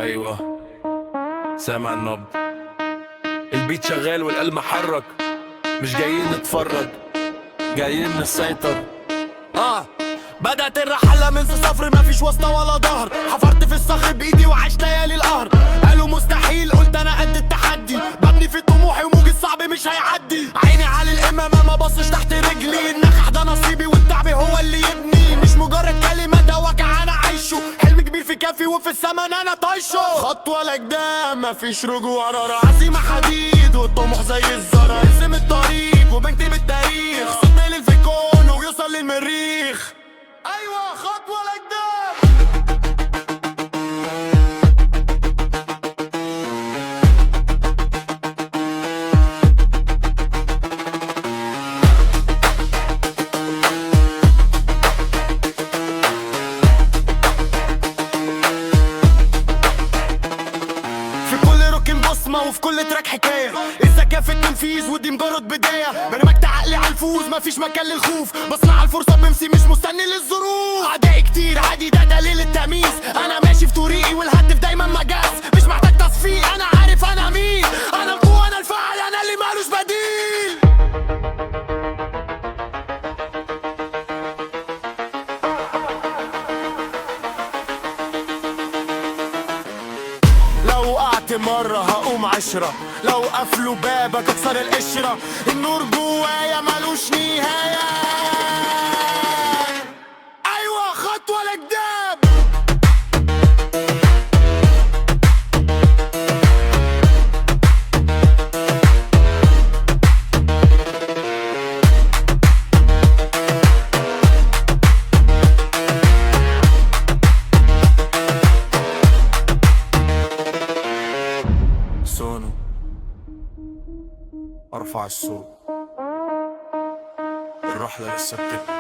ايوه سامع النبض، البيت شغال والقلب محرك، مش جايين نتفرج، جايين نسيطر. بدأت الرحلة من صفر، مفيش واسطة ولا ظهر. حفرت في الصخر بإيدي وعشت ليالي القهر. قالوا مستحيل، قلت أنا قد التحدي. ببني في طموحي وموج الصعب مش هيعدي. عيني على الإمامة ما بصش تحت رجلي. النجاح ده نصيبي والتعب هو اللي يبني. مش مجرد كلمة، ده واقع أنا عايشه. حلم كبير في كافي وفي الزمن أنا طايشه. خطوة لقدام مفيش رجوع ورا. عزيمة حديد والطموح زي الزرع. ارسم الطريق وبنكتب التاريخ. صوت نقل في الكون ويوصل للمريخ. ايوه خطوه لقدام. في كل ركن بصمه وفي كل تراك حكايه. الذكاء في التنفيذ ودي مجرد بدايه. برمجت عقلي على الفوز، مفيش مكان للخوف. بصنع الفرصه بمسي مش مستني للظروف. اعدائي كتير عادي، ده دليل التمييز. انا ماشي في طريقي والهدف دايما مجاز. مش محتاج تصفيق، انا عارف انا مين. انا القوه، انا الفاعل، انا اللي مالوش بديل. لو وقعت مرة هقوم 10. لو قفلوا بابك اكسر القشرة. النور جوايا ملوش نهاية. ايوه خطوة لقدام. سونو، ارفع الصوت، الرحلة لسه بتبدأ.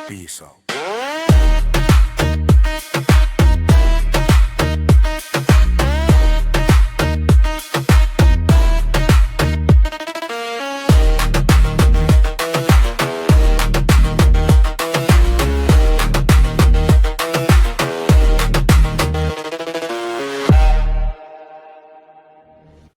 بيس اوت.